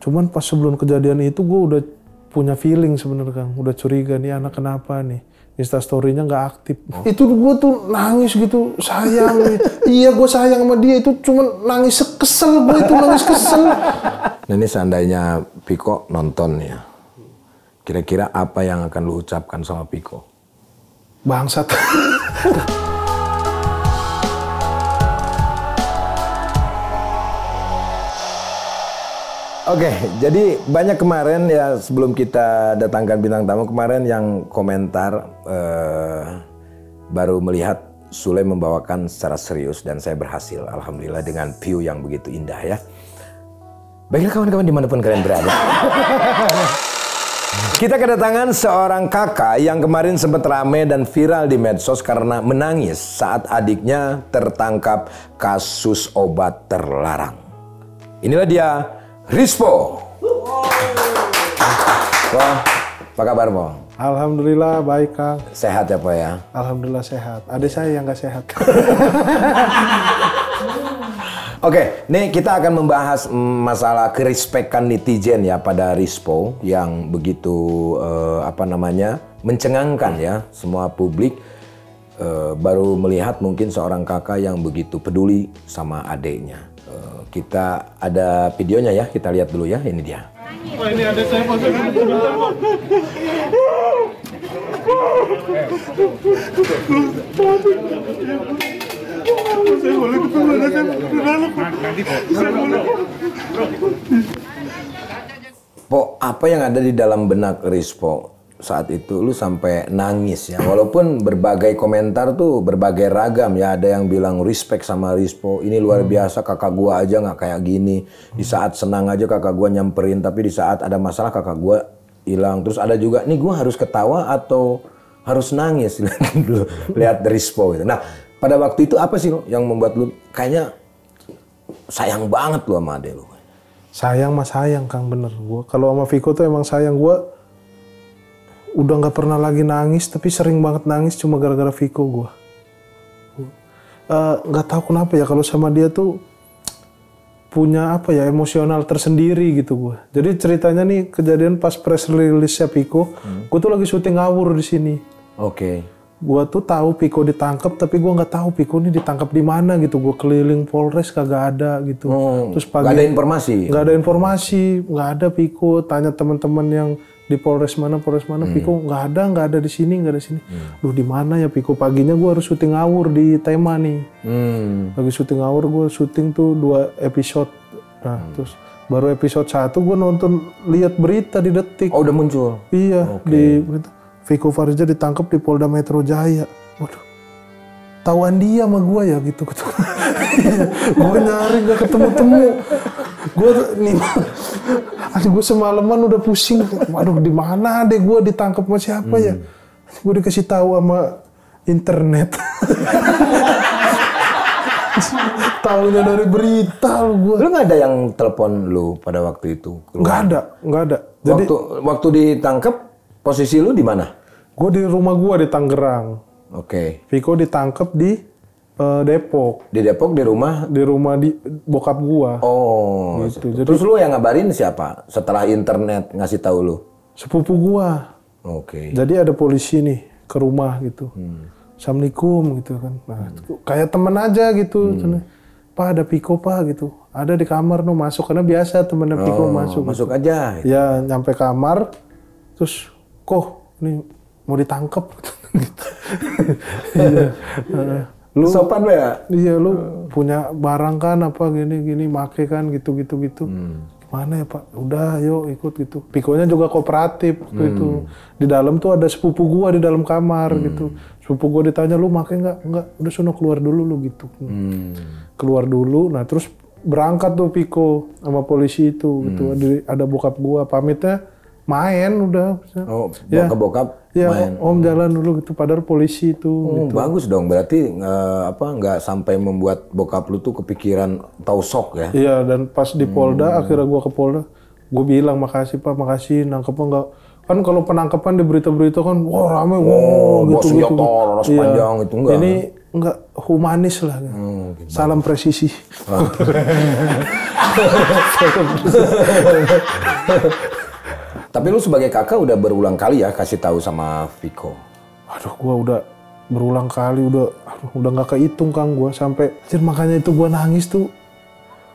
Cuman pas sebelum kejadian itu gue udah punya feeling sebenarnya Kang, udah curiga nih anak kenapa nih, Instastory-nya nggak aktif. Itu gue tuh nangis gitu, sayang. Iya gue sayang sama dia, itu cuman nangis kesel gue itu, nangis kesel. Nah ini seandainya Piko nonton ya, kira-kira apa yang akan lu ucapkan sama Piko? Bangsat. Oke, jadi banyak kemarin ya sebelum kita datangkan bintang tamu kemarin yang komentar baru melihat Sule membawakan secara serius dan saya berhasil, alhamdulillah dengan view yang begitu indah ya. Baiklah kawan-kawan dimanapun kalian berada. Kita kedatangan seorang kakak yang kemarin sempat rame dan viral di medsos karena menangis saat adiknya tertangkap kasus obat terlarang. Inilah dia, Rispo. Wah, apa kabar Po? Alhamdulillah baik Kang. Sehat ya Po ya? Alhamdulillah sehat. Adik saya yang nggak sehat. Oke, nih kita akan membahas masalah kerespekan netizen ya pada Rispo yang begitu mencengangkan ya semua publik baru melihat mungkin seorang kakak yang begitu peduli sama adiknya. Kita ada videonya ya, kita lihat dulu ya, ini dia. Wah, ini ada saya masuk sebentar, Pak. Saya boleh ketemu dengan saya boleh. Po, apa yang ada di dalam benak Rispo saat itu lu sampai nangis ya, walaupun berbagai komentar tuh berbagai ragam ya, ada yang bilang respect sama Rispo, ini luar biasa kakak gua aja nggak kayak gini, di saat senang aja kakak gua nyamperin, tapi di saat ada masalah kakak gua hilang. Terus ada juga nih gua harus ketawa atau harus nangis lihat Rispo gitu. Nah pada waktu itu apa sih lo yang membuat lu kayaknya sayang banget lu sama adek lu? Sayang mah sayang Kang, bener. Gua kalau sama Viko tuh emang sayang. Gua udah nggak pernah lagi nangis, tapi sering banget nangis cuma gara-gara Viko gue. Nggak tahu kenapa ya, kalau sama dia tuh punya apa ya, emosional tersendiri gitu gue. Jadi ceritanya nih kejadian pas press release-nya Viko, gue tuh lagi syuting ngawur di sini. Oke. Gue tuh tahu Viko ditangkap, tapi gue nggak tahu Viko ini ditangkap di mana gitu. Gue keliling Polres kagak ada gitu. Terus pagi nggak ada informasi. Nggak ada informasi, nggak ada Viko. Tanya teman-teman yang di Polres mana Piko nggak ada di sini, nggak ada sini. Duh di mana ya Piko? Paginya gue harus syuting ngawur di Tema nih. Lagi syuting ngawur, gue syuting tuh 2 episode. Nah terus baru episode 1 gue nonton, lihat berita di Detik. Oh udah muncul? Iya, di berita Viko Farja ditangkap di Polda Metro Jaya. Waduh, tauan dia sama gue ya gitu. Gue nyari nggak ketemu-temu. Gue nih, gue semalaman udah pusing. Waduh, di mana deh gue ditangkap sama siapa ya? Gue dikasih tahu sama internet. Tahunya dari berita lu gue. Lu nggak ada yang telepon lu pada waktu itu? Nggak ada. Jadi waktu ditangkap posisi lu di mana? Gue di rumah gue di Tangerang. Oke. Viko ditangkap di Depok. Di Depok di rumah? Di rumah di bokap gua. Oh. Gitu. Jadi, terus lu yang ngabarin siapa? Setelah internet ngasih tahu lu? Sepupu gua. Oke. Jadi ada polisi nih ke rumah gitu. Assalamualaikum gitu kan. Nah, kayak temen aja gitu. Pak ada Piko Pak gitu. Ada di kamar no, masuk karena biasa temennya Piko masuk. Masuk gitu aja. Gitu. Ya nyampe kamar terus kok ini mau ditangkap gitu. Lu sopan ya? Iya lu punya barang kan apa gini make kan gitu. Gimana ya Pak? Udah yuk ikut gitu. Pikonya juga kooperatif gitu. Di dalam tuh ada sepupu gua di dalam kamar gitu. Sepupu gua ditanya lu make nggak? Enggak. Udah sono keluar dulu lu gitu. Keluar dulu. Nah terus berangkat tuh Piko sama polisi itu gitu. Ada bokap gua pamitnya main udah. Oh, ya. Ke bokap ya, main. Om jalan dulu gitu, padahal polisi itu. Oh, gitu. Bagus dong, berarti nggak sampai membuat bokap lu tuh kepikiran tahu sok ya? Iya, dan pas di Polda, akhirnya gua ke Polda, gua bilang makasih Pak, makasih nangkepnya nggak. Kan kalau penangkapan di berita-berita kan, wah rame, wah gitu. Senjata, panjang itu enggak. Ini nggak humanis lah. Salam presisi. Tapi lu sebagai kakak udah berulang kali ya kasih tahu sama Viko. Aduh, gua udah berulang kali, udah nggak kehitung Kang gua sampai. Makanya itu gua nangis tuh.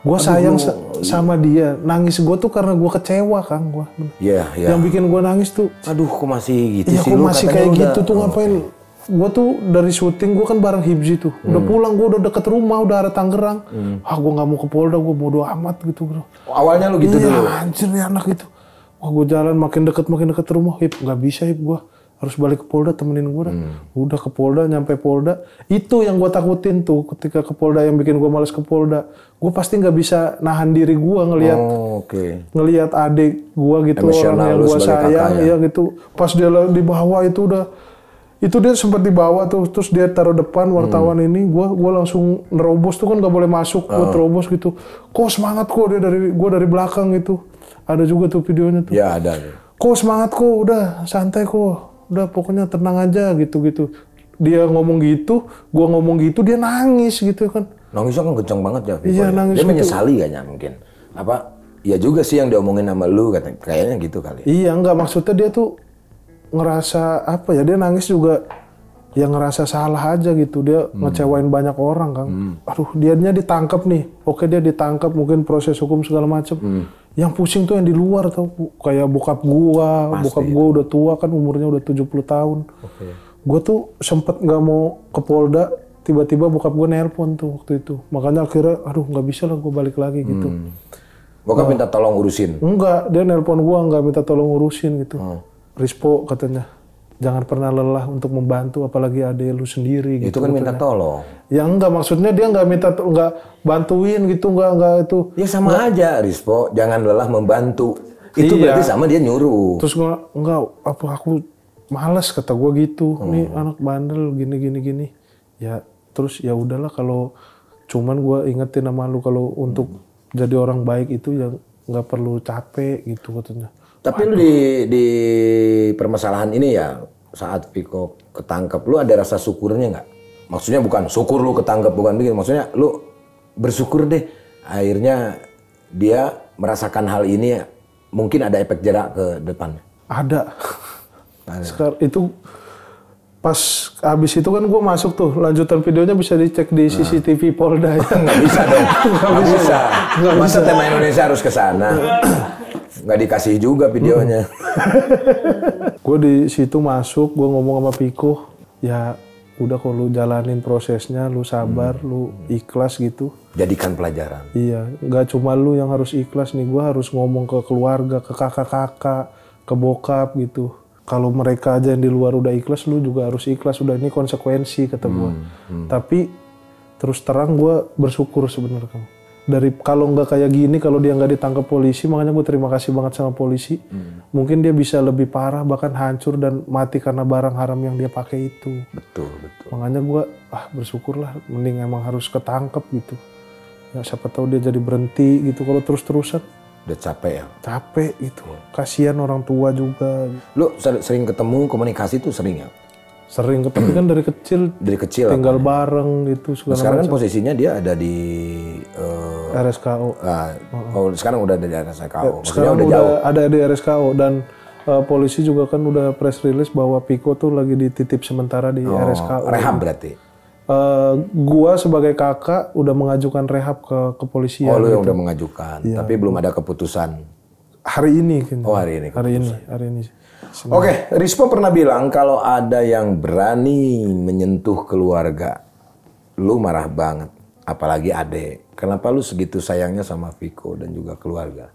Gua sayang sama dia. Nangis gua tuh karena gua kecewa Kang gua. Iya. Yang bikin gua nangis tuh. Aduh, kok masih gitu ya, sih lu? Iya, Masih kayak gitu tuh ngapain? Gua tuh dari syuting gua kan bareng Hibzi tuh. Udah pulang, gua udah deket rumah, udah arah Tangerang. Gua nggak mau ke Polda, gua bodo amat gitu bro. Awalnya lu gitu dulu? Iya, anjir nih anak gitu. Wah, gua jalan makin deket rumah. Hib, nggak bisa Hib, gua harus balik ke Polda, temenin gua dah. Udah ke Polda, nyampe Polda. Itu yang gua takutin tuh ketika ke Polda, yang bikin gua malas ke Polda. Gua pasti nggak bisa nahan diri gua ngelihat ngelihat adik gua gitu, orang yang gua sayang, ya gitu. Pas dia dibawa itu itu dia sempat dibawa tuh, terus dia taruh depan wartawan ini, gua langsung nerobos tuh kan nggak boleh masuk, gua terobos gitu. Kok semangat kok dia gua dari belakang gitu. Ada juga tuh videonya tuh. Ya ada. Kok semangat kok, udah santai kok. Udah pokoknya tenang aja gitu-gitu. Dia ngomong gitu, gua ngomong gitu, dia nangis gitu kan. Nangisnya kan kenceng banget ya. Iya, nangis dia gitu. menyesali kayaknya mungkin. Apa? Ya juga sih yang diomongin sama lu kayaknya gitu kali. Iya, enggak, maksudnya dia tuh ngerasa apa ya? Dia nangis juga yang ngerasa salah aja gitu. Dia ngecewain banyak orang, Kang. Aduh, dianya ditangkap nih. Oke, dia ditangkap, mungkin proses hukum segala macem. Yang pusing tuh yang di luar tau, kayak bokap gua udah tua kan, umurnya udah 70 tahun. Gua tuh sempet nggak mau ke Polda, tiba-tiba bokap gua nelpon tuh waktu itu. Makanya akhirnya, aduh nggak bisa lah gua balik lagi gitu. Bokap minta tolong urusin? Enggak, dia nelpon gua nggak minta tolong urusin gitu. Rispo katanya, jangan pernah lelah untuk membantu, apalagi adik lu sendiri. Itu gitu, kan minta tolong. Ya enggak, maksudnya dia nggak bantuin gitu, enggak itu. Ya sama aja, Rispo. Jangan lelah membantu. Itu berarti sama dia nyuruh. Terus enggak, apa aku malas kata gua gitu. Nih anak bandel gini. Ya terus ya udahlah, kalau cuman gua ingetin sama lu kalau untuk jadi orang baik itu ya nggak perlu capek gitu katanya. Tapi lu di permasalahan ini ya, saat Viko ketangkep, lu ada rasa syukurnya nggak? Maksudnya bukan syukur lu ketangkep, bukan begitu. Maksudnya lu bersyukur deh, akhirnya dia merasakan hal ini, mungkin ada efek jerak ke depan. Ada. Sekarang itu pas habis itu kan gue masuk tuh, lanjutan videonya bisa dicek di CCTV Polda ya. Nggak bisa dong. Nggak bisa. Masa tema Indonesia harus ke sana? Nggak dikasih juga videonya. Gue di situ masuk, gue ngomong sama Viko, ya udah kalau lu jalanin prosesnya, lu sabar, lu ikhlas gitu. Jadikan pelajaran. Iya, nggak cuma lu yang harus ikhlas nih, gue harus ngomong ke keluarga, ke kakak-kakak, ke bokap gitu. Kalau mereka aja yang di luar udah ikhlas, lu juga harus ikhlas. Udah, ini konsekuensi kata gue. Tapi terus terang gue bersyukur sebenarnya. Dari kalau nggak kayak gini, kalau dia nggak ditangkap polisi, makanya gue terima kasih banget sama polisi. Mungkin dia bisa lebih parah, bahkan hancur dan mati karena barang haram yang dia pakai itu. Betul. Makanya gue bersyukurlah, mending emang harus ketangkep gitu. Ya siapa tahu dia jadi berhenti gitu. Kalau terus-terusan udah capek ya? Capek gitu. Kasihan orang tua juga. Lu sering ketemu, komunikasi tuh sering ya? Sering, tapi kan dari kecil. Dari kecil tinggal bareng gitu. Sekarang kan posisinya dia ada di RSKO. Sekarang udah ada di RSKO. Sekarang udah jauh. Ada di RSKO dan polisi juga kan udah press release bahwa Viko tuh lagi dititip sementara di RSKO. Rehab berarti? Gua sebagai kakak udah mengajukan rehab ke kepolisian. Oh, lu yang gitu. udah mengajukan, tapi belum ada keputusan. Hari ini kan. Oh, hari ini. Hari ini. Oke, Rispo pernah bilang kalau ada yang berani menyentuh keluarga, lu marah banget. Apalagi adek. Kenapa lu segitu sayangnya sama Viko dan juga keluarga?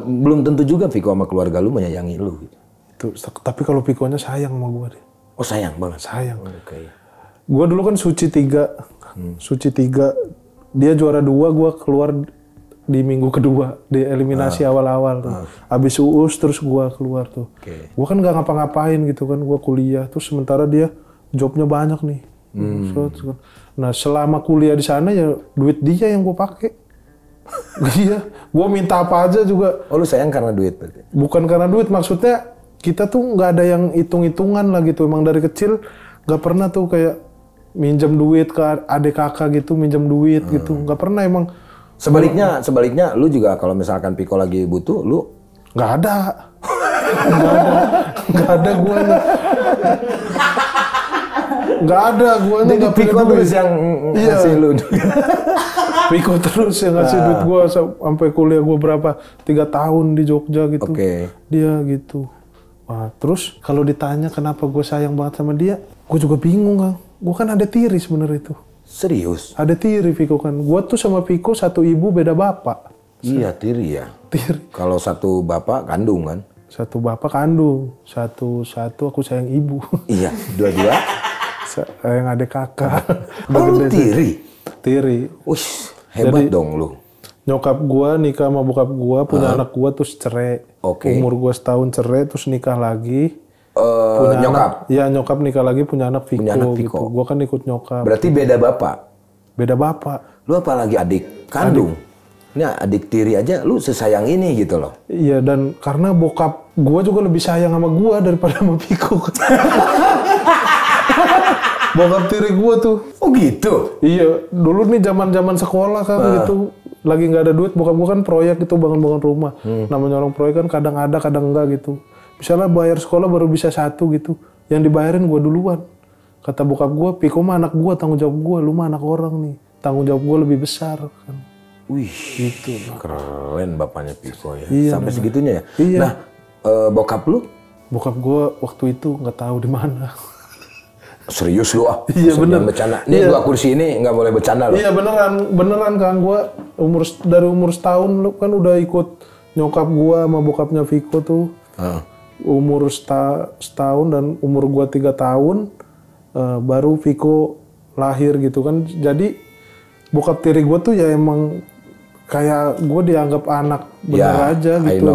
Belum tentu juga Viko sama keluarga lu menyayangi lu. Itu, tapi kalau Vikonya sayang sama gua deh. Oh, sayang banget. Sayang. Oke. Gua dulu kan Suci 3. Suci 3. Dia juara 2, gua keluar di minggu kedua di eliminasi awal-awal tuh. Abis uus terus gua keluar tuh. Gua kan nggak ngapa-ngapain gitu kan, gua kuliah terus sementara dia jobnya banyak nih. Nah selama kuliah di sana ya duit dia yang gua pakai. Iya, gua minta apa aja juga. Oh, lu sayang karena duit berarti? Bukan karena duit, maksudnya kita tuh nggak ada yang hitung-hitungan lah gitu. Emang dari kecil nggak pernah tuh kayak minjem duit ke adik kakak gitu, minjem duit gitu. Nggak pernah emang. Sebaliknya lu juga kalau misalkan Piko lagi butuh, lu nggak ada. Nggak ada guanya. Nggak ada guanya. jadi Piko terus yang ngasih lu. Piko terus yang ngasih duit gua sampai kuliah gua berapa 3 tahun di Jogja gitu. Dia gitu. Wah, terus kalau ditanya kenapa gue sayang banget sama dia, gue juga bingung Kang. Gue kan ada tiri sebenarnya itu. Serius? Ada tiri Piko kan. Gue tuh sama Piko satu ibu beda bapak. Iya tiri ya. Tiri. Kalau satu bapak kandung kan? Satu bapak kandung, satu aku sayang ibu. Iya, dua-dua. Sayang adik kakak. Oh, lu tiri? Tiri. Wih, hebat dong lu. Nyokap gua nikah sama bokap gua, punya anak gua terus cerai. Umur gua setahun cerai terus nikah lagi. Punya nyokap? Iya nyokap nikah lagi punya anak Viko, gitu. Gua kan ikut nyokap. Berarti beda bapak? Beda bapak. Lu apalagi adik kandung? Ini adik tiri aja lu sesayang ini gitu loh. Iya dan karena bokap gua juga lebih sayang sama gua daripada sama Viko. Bokap tiri gua tuh. Oh gitu? Iya, dulu nih zaman sekolah kan gitu. Lagi nggak ada duit, bokap gua kan proyek itu bangun-bangun rumah. Namanya orang proyek kan kadang ada, kadang enggak gitu. Misalnya bayar sekolah baru bisa 1 gitu. Yang dibayarin gua duluan. Kata bokap gua, Piko mah anak gua, tanggung jawab gua. Lu mah anak orang nih. Tanggung jawab gua lebih besar kan. Wih, gitu. Keren bapaknya Piko ya. Iya, sampai segitunya ya. Iya. Nah, bokap lu? Bokap gua waktu itu nggak tahu di mana. Serius lu ah? Iya bener. Bercanda. Nih gua kursi ini nggak boleh bercanda loh. Iya beneran Kang. Gua dari umur setahun lu kan udah ikut nyokap gua sama bokapnya Viko tuh. Umur setahun dan umur gua 3 tahun baru Viko lahir gitu kan. Jadi bokap tiri gua tuh ya emang kayak gue dianggap anak bener aja gitu.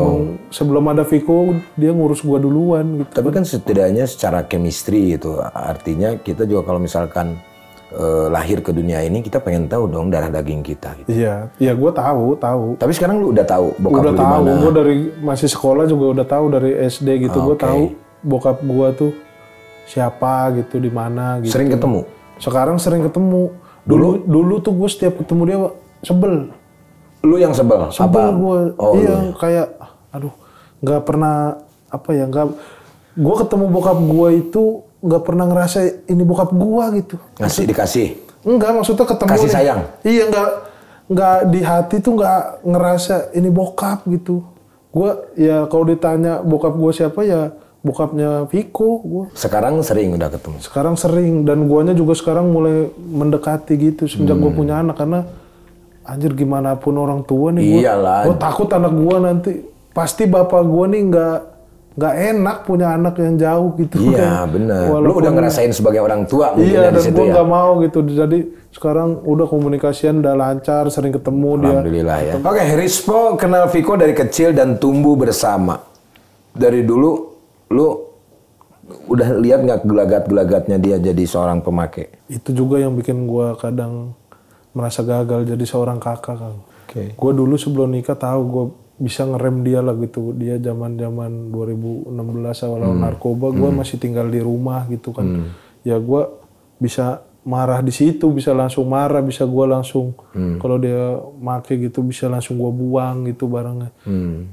Sebelum ada Viko dia ngurus gue duluan gitu. Tapi kan setidaknya secara chemistry gitu. Artinya kita juga kalau misalkan lahir ke dunia ini kita pengen tahu dong darah daging kita gitu. Iya gue tahu. Tapi sekarang lu udah tahu bokap lu di mana? Udah tahu, gue dari masih sekolah juga udah tahu dari SD gitu. Gue tahu bokap gue tuh siapa gitu, di mana gitu. Sering ketemu? Sekarang sering ketemu. Dulu tuh gue setiap ketemu dia sebel. Lu yang sebel? Sebel gue, kayak, aduh, nggak pernah gue ketemu bokap gue itu nggak pernah ngerasa ini bokap gue gitu. Dikasih? Enggak, maksudnya ketemu. Kasih sayang? Iya, nggak di hati tuh nggak ngerasa ini bokap gitu. Gue ya kalau ditanya bokap gue siapa ya bokapnya Viko. Gue. Sekarang sering udah ketemu? Sekarang sering dan guanya juga sekarang mulai mendekati gitu semenjak gue punya anak karena anjir gimana pun orang tua nih gue takut anak gue nanti pasti bapak gue nih nggak enak punya anak yang jauh gitu. Iya benar. Lu udah ngerasain sebagai orang tua mungkin iya, di dan situ gue ya. nggak mau gitu. Jadi sekarang udah komunikasian udah lancar, sering ketemu dia. Alhamdulillah ya. Oke, Rispo kenal Viko dari kecil dan tumbuh bersama. Dari dulu lu udah lihat nggak gelagat-gelagatnya dia jadi seorang pemakai? Itu juga yang bikin gue kadang merasa gagal jadi seorang kakak kan. Gue dulu sebelum nikah tahu gue bisa ngerem dia lah gitu. Dia zaman 2016 awal-awal narkoba, gue masih tinggal di rumah gitu kan. Ya gue bisa marah di situ, bisa langsung marah, bisa gue langsung kalau dia make gitu bisa langsung gue buang gitu barangnya.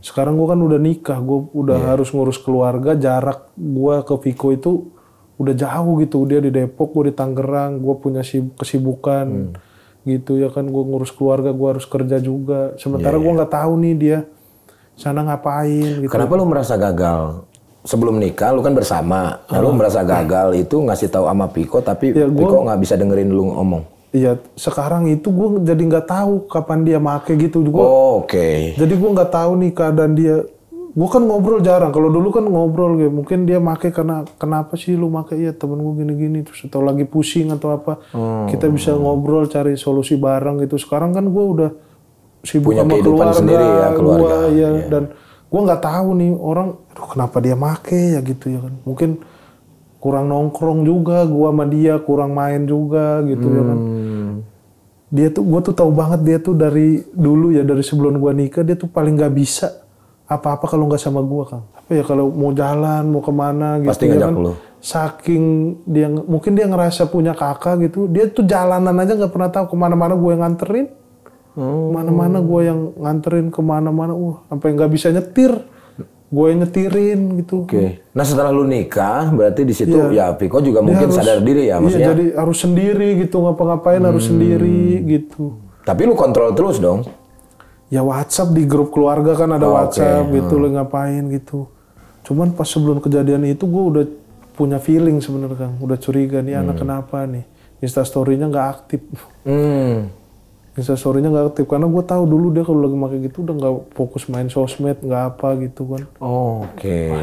Sekarang gue kan udah nikah, gue udah harus ngurus keluarga, jarak gue ke Viko itu udah jauh gitu. Dia di Depok, gue di Tangerang, gue punya kesibukan. Gitu ya kan, gue ngurus keluarga, gue harus kerja juga. Sementara gue nggak tahu nih dia sana ngapain gitu. Kenapa lu merasa gagal? Sebelum nikah lu kan bersama, lu merasa gagal itu ngasih tahu sama Viko, tapi ya, Viko nggak bisa dengerin lu ngomong. Iya, sekarang itu gue jadi nggak tahu kapan dia make gitu juga. Jadi gue nggak tahu nih keadaan dia. Gue kan ngobrol jarang. Kalau dulu kan ngobrol gitu. Mungkin dia make karena kenapa sih lu make? Iya temen gue gini-gini. Terus atau lagi pusing atau apa. Kita bisa ngobrol cari solusi bareng gitu. Sekarang kan gue udah sibuk punya sama kehidupan keluarga. Sendiri ya keluarga. Iya. Dan gue nggak tahu nih orang. Aduh, kenapa dia make ya gitu ya kan. Mungkin kurang nongkrong juga. Gue sama dia kurang main juga gitu ya kan. Dia tuh, gue tuh tahu banget dia tuh dari dulu ya. Dari sebelum gue nikah dia tuh paling nggak bisa apa-apa kalau nggak sama gua, Kang. Apa ya kalau mau jalan, mau kemana gitu. Pasti ngajak lu. saking dia mungkin dia ngerasa punya kakak gitu, dia tuh jalanan aja nggak pernah tahu kemana-mana gue yang nganterin, kemana-mana gue yang nganterin kemana-mana, sampai nggak bisa nyetir, gue yang nyetirin gitu. Oke. Nah setelah lu nikah, berarti di situ ya Piko juga mungkin sadar diri ya, maksudnya. Iya, jadi harus sendiri gitu, ngapa-ngapain harus sendiri gitu. Tapi lu kontrol terus dong. Ya WhatsApp di grup keluarga kan ada WhatsApp gitu, lu ngapain gitu. Cuman pas sebelum kejadian itu gue udah punya feeling sebenarnya Kang, udah curiga nih anak kenapa nih, Instastory-nya nggak aktif. Instastory-nya nggak aktif karena gue tahu dulu dia kalau lagi pakai gitu udah nggak fokus main sosmed, nggak apa gitu kan. Wah,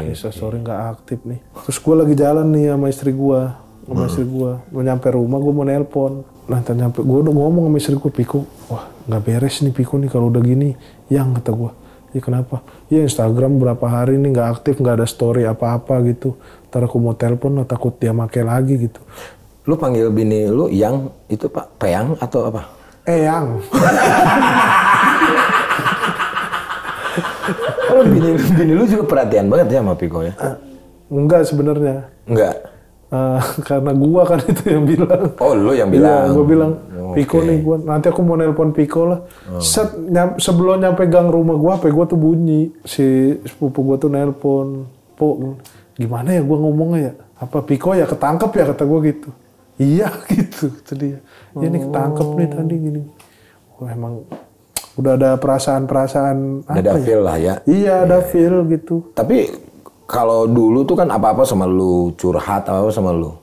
Instastory nggak aktif nih. Terus gue lagi jalan nih sama istri gue, mau nyampe rumah gue mau nelpon. Nah nyampe gue udah ngomong sama istri gue, Piko, wah nggak beres nih Piko nih kalau udah gini. Yang kata gue, ya kenapa? Ya Instagram berapa hari nih nggak aktif, nggak ada story apa-apa gitu. Ntar aku mau telepon, takut dia make lagi gitu. Lu panggil bini lu yang itu Pak, Peyang atau apa? Eyang. Oh, bini lu juga perhatian banget ya sama Piko ya? Enggak sebenarnya. Enggak. Karena gua kan itu yang bilang. Oh, lu yang bilang. Iya, gua bilang, Piko nih gua. Nanti aku mau nelpon Piko lah. Sebelum nyampe gang rumah gua, HP gua tuh bunyi. Si sepupu gua tuh nelpon. Po, gimana ya gua ngomongnya ya? Apa Piko ya ketangkep ya kata gua gitu. Iya gitu dia. Ya nih ketangkep nih tadi gini. Wah emang udah ada perasaan-perasaan apa ada ya? feel lah ya. Iya ada feel gitu. Tapi kalau dulu tuh kan apa-apa sama lu, curhat apa-apa sama lu.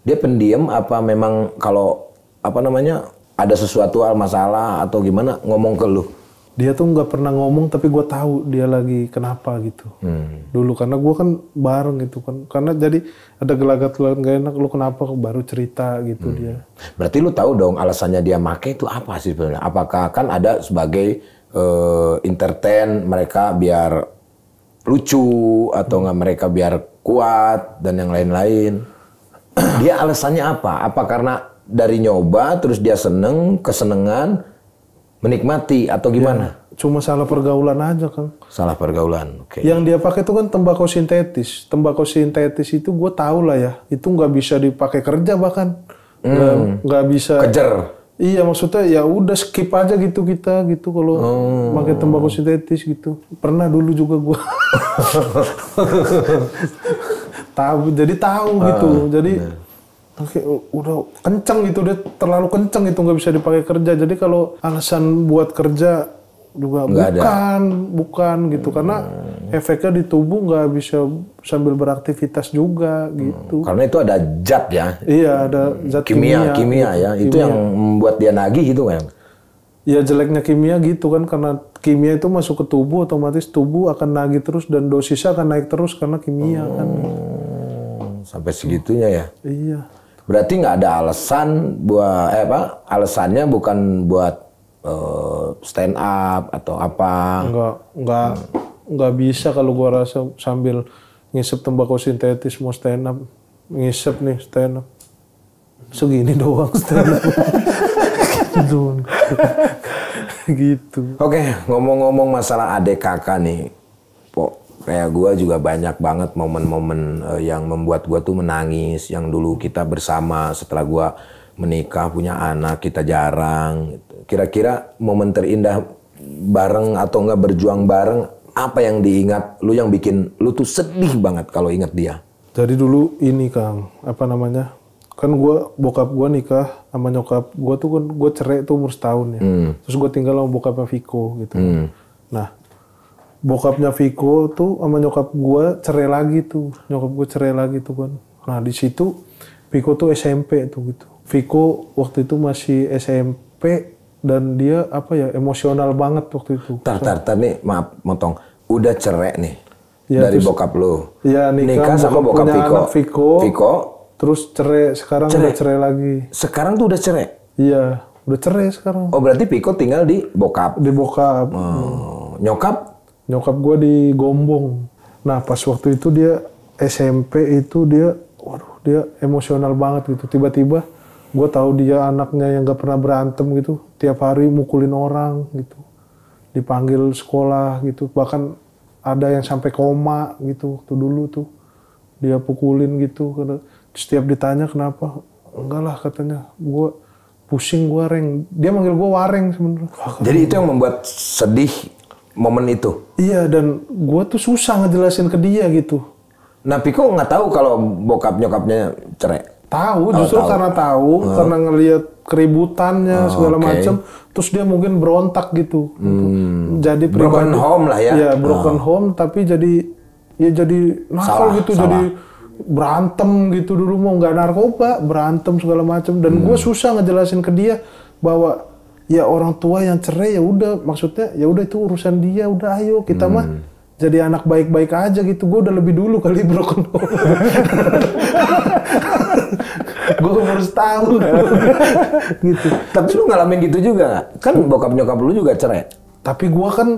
Dia pendiam apa memang kalau apa namanya ada sesuatu hal masalah atau gimana ngomong ke lu? Dia tuh nggak pernah ngomong tapi gue tahu dia lagi kenapa gitu. Dulu karena gue kan bareng gitu kan. Karena jadi ada gelagat-gelagat gak enak, lu kenapa baru cerita gitu dia. Berarti lu tahu dong alasannya dia make itu apa sih sebenarnya? Apakah kan ada sebagai entertain mereka biar lucu atau nggak mereka biar kuat dan yang lain-lain. Dia alasannya apa? Apa karena dari nyoba terus dia kesenengan menikmati atau gimana? Ya, cuma salah pergaulan aja Kang. Salah pergaulan, oke. Yang dia pakai itu kan tembakau sintetis. Tembakau sintetis itu gue tahu lah ya. Itu nggak bisa dipakai kerja bahkan. Nggak bisa. Kejer. Iya maksudnya ya udah skip aja gitu kita gitu kalau pakai tembakau sintetis gitu. Pernah dulu juga gue. Jadi tahu gitu. Jadi oke, udah kenceng gitu, dia terlalu kenceng itu nggak bisa dipakai kerja. Jadi kalau alasan buat kerja juga bukan gitu, karena efeknya di tubuh nggak bisa sambil beraktivitas juga gitu. Karena itu ada zat ya. Iya ada zat kimia ya. Itu yang membuat dia nagih itu kan. Ya jeleknya kimia gitu kan, karena kimia itu masuk ke tubuh otomatis tubuh akan nagih terus dan dosisnya akan naik terus karena kimia kan. Sampai segitunya ya. Iya. Berarti nggak ada alasan buat alasannya bukan buat stand up atau apa? Nggak bisa kalau gua rasa sambil ngisep tembakau sintetis mau stand up, ngisep nih stand up. Segini doang stand up. Gitu. Oke, ngomong-ngomong masalah adik kakak nih, kayak gue juga banyak banget momen-momen yang membuat gue tuh menangis. Yang dulu kita bersama setelah gue menikah punya anak kita jarang. Kira-kira momen terindah bareng atau enggak berjuang bareng apa yang diingat lu yang bikin lu tuh sedih banget kalau ingat dia? Jadi dulu ini Kang, apa namanya? Kan bokap gue nikah sama nyokap gue tuh kan gue cerai tuh umur setahun ya. Terus gue tinggal sama bokapnya Viko gitu. Nah bokapnya Viko tuh sama nyokap gue cerai lagi tuh. Nyokap gue cerai lagi tuh kan. Nah di situ Viko tuh SMP tuh gitu. Viko waktu itu masih SMP dan dia apa ya emosional banget waktu itu. Tar nih maaf motong. Udah cerai nih ya, dari terus, bokap lu. Iya nikah sama bokap Viko. Terus cerai, sekarang udah cerai lagi. Sekarang tuh udah cerai? Iya, udah cerai sekarang. Oh berarti Viko tinggal di bokap? Di bokap. Nyokap? Nyokap gue di Gombong. Nah pas waktu itu dia SMP itu dia emosional banget gitu. Tiba-tiba gue tahu dia anaknya yang gak pernah berantem gitu. Tiap hari mukulin orang gitu. Dipanggil sekolah gitu. Bahkan ada yang sampai koma gitu. Tuh dulu tuh. dia pukulin gitu. Setiap ditanya kenapa, enggak lah katanya, gue pusing gue Reng. Dia manggil gue Wareng sebenarnya. Jadi itu yang membuat sedih momen itu? Iya, dan gue tuh susah ngejelasin ke dia gitu. Nah Piko nggak tahu kalau bokap nyokapnya cerai? Tahu, justru karena karena ngelihat keributannya segala macam, terus dia mungkin berontak gitu. Jadi broken home lah ya? Iya, broken home, tapi jadi nakal gitu, jadi berantem gitu. Dulu mau nggak narkoba, berantem segala macam. Dan gue susah ngejelasin ke dia bahwa ya orang tua yang cerai ya udah, maksudnya ya udah itu urusan dia, udah ayo kita mah jadi anak baik-baik aja gitu. Gue udah lebih dulu kali broken home. Gue harus tahu gitu. Tapi lu ngalamin gitu juga nggak? Kan bokap nyokap lu juga cerai. Tapi gue kan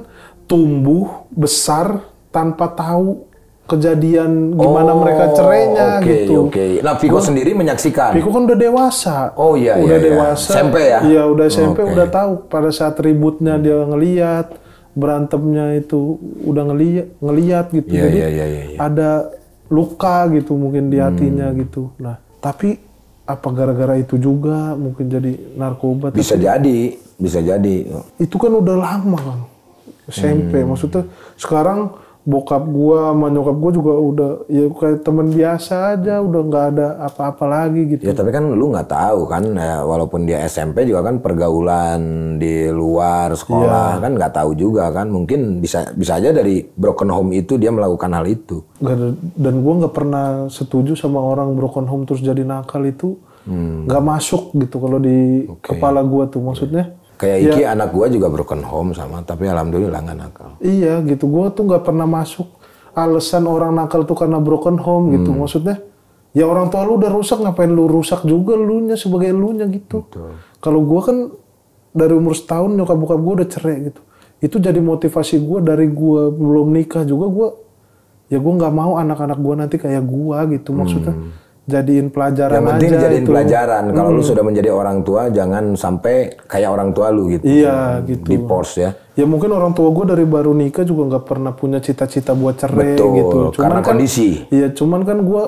tumbuh besar tanpa tahu kejadian gimana mereka cerainya gitu. Nah Piko sendiri menyaksikan? Piko kan udah dewasa. Oh iya. Udah dewasa. SMP ya? Iya udah SMP, udah tahu. Pada saat ributnya dia ngeliat, berantemnya itu udah ngeliat gitu. Jadi ada luka gitu mungkin di hatinya gitu. Nah tapi apa gara-gara itu juga mungkin jadi narkoba? Bisa jadi. Itu kan udah lama kan, SMP. Maksudnya sekarang bokap gua sama nyokap gua juga udah ya kayak teman biasa aja, udah nggak ada apa-apa lagi gitu. Ya tapi kan lu nggak tahu kan, ya, walaupun dia SMP juga kan pergaulan di luar sekolah kan nggak tahu juga kan, mungkin bisa aja dari broken home itu dia melakukan hal itu. Dan gua nggak pernah setuju sama orang broken home terus jadi nakal itu, nggak masuk gitu kalau di kepala gua tuh, maksudnya. Kayak Iki anak gua juga broken home sama, tapi alhamdulillah nggak nakal. Iya gitu, gua tuh nggak pernah masuk alasan orang nakal tuh karena broken home gitu. Maksudnya ya orang tua lu udah rusak, ngapain lu rusak juga lunya sebagai lunya gitu. Kalau gua kan dari umur setahun nyokap bokap gua udah cerai gitu. Itu jadi motivasi gua dari gua belum nikah juga, gua nggak mau anak-anak gua nanti kayak gua gitu. Maksudnya jadiin pelajaran aja. Yang penting dijadiin itu pelajaran. Kalau lu sudah menjadi orang tua, jangan sampai kayak orang tua lu gitu. Iya gitu. Di force ya. Ya mungkin orang tua gue dari baru nikah juga nggak pernah punya cita-cita buat cerai. Betul, gitu. Karena kondisi. Iya, cuman kan gue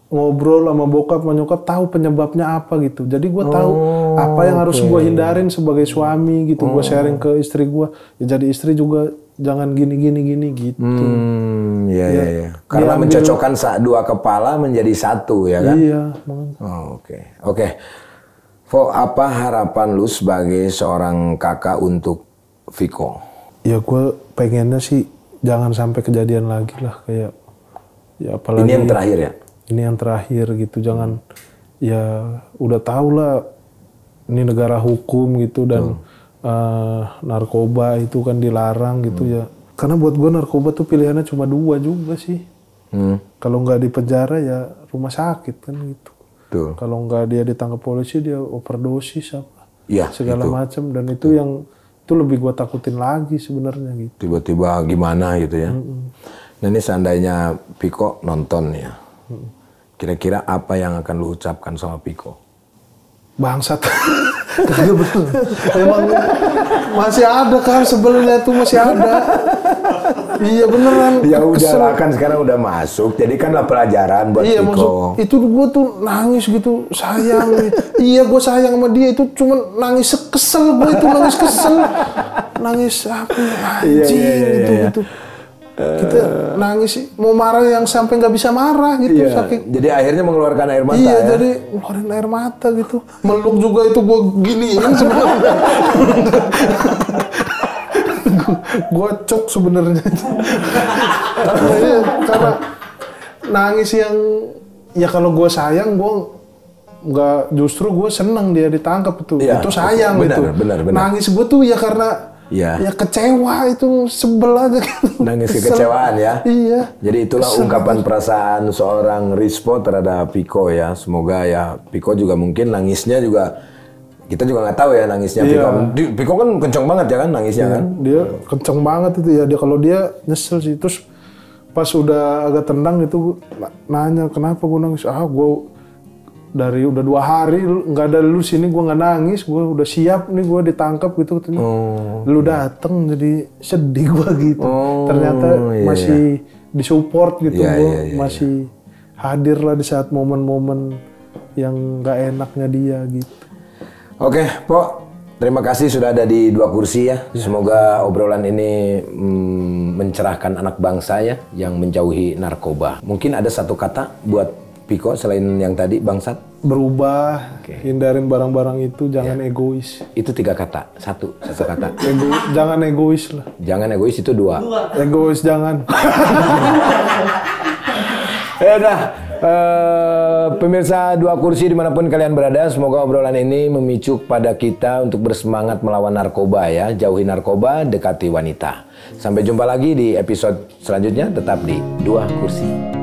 ngobrol sama bokap sama nyokap tahu penyebabnya apa gitu. Jadi gue tahu apa yang harus gue hindarin sebagai suami gitu. Gue sharing ke istri gue. Ya jadi istri juga jangan gini gitu. Iya. Karena mencocokkan dua kepala menjadi satu ya kan? Iya. Oke. Vo, apa harapan lu sebagai seorang kakak untuk Viko? Ya gue pengennya sih jangan sampai kejadian lagi lah, kayak ya apalagi ini yang terakhir ya? Ini yang terakhir gitu. Jangan ya udah tau lah ini negara hukum gitu dan narkoba itu kan dilarang gitu ya. Karena buat gue narkoba tuh pilihannya cuma dua juga sih. Kalau nggak di penjara ya rumah sakit kan gitu. Kalau nggak dia ditangkap polisi dia overdosis apa segala macam, dan itu yang itu lebih gue takutin lagi sebenarnya gitu. Tiba-tiba gimana gitu ya. Nah ini seandainya Piko nonton ya, kira-kira apa yang akan lu ucapkan sama Piko? Bangsat. Iya betul. Emang masih ada kan sebelnya itu masih ada. Iya beneran. Ya udah kan sekarang udah masuk, jadi kan lah pelajaran buat Piko. Maksud, itu gue tuh nangis gitu, sayang. Iya gue sayang sama dia, itu cuman nangis kesel gue itu, nangis apa anjing gitu. Kita nangis, mau marah yang sampai nggak bisa marah gitu. Saking. Jadi akhirnya mengeluarkan air mata jadi ngeluarin air mata gitu. Meluk juga itu gue giniin sebenarnya. Gue cok sebenarnya. Karena nangis yang ya kalau gue sayang gue nggak, justru gue seneng dia ditangkap itu. Itu sayang gitu. Benar. Nangis gue tuh ya karena ya kecewa, itu sebel aja gitu. Nangis kekecewaan ya. Iya. Jadi itulah ungkapan perasaan seorang Rispo terhadap Piko ya. Semoga ya Piko juga mungkin nangisnya juga, kita juga nggak tahu ya nangisnya Piko kan kenceng banget ya kan nangisnya kan. Dia kenceng banget itu ya, dia kalau dia nyesel sih. Terus pas udah agak tenang itu nanya kenapa gue nangis. Gue dari udah 2 hari nggak ada lu sini, gue nggak nangis, gue udah siap nih gue ditangkap gitu katanya. Lu dateng jadi sedih gue gitu. Ternyata masih disupport gitu, gue masih hadirlah di saat momen-momen yang nggak enaknya dia gitu. Oke, Po. Terima kasih sudah ada di Dua Kursi ya. Semoga obrolan ini mencerahkan anak bangsa ya yang menjauhi narkoba. Mungkin ada satu kata buat Piko selain yang tadi, bangsat? Berubah, hindarin barang-barang itu, jangan egois. Itu 3 kata, satu kata. Jangan egois lah. Jangan egois itu 2. Egois jangan. Ya udah, pemirsa Dua Kursi dimanapun kalian berada, semoga obrolan ini memicu pada kita untuk bersemangat melawan narkoba ya. Jauhi narkoba, dekati wanita. Sampai jumpa lagi di episode selanjutnya, tetap di Dua Kursi.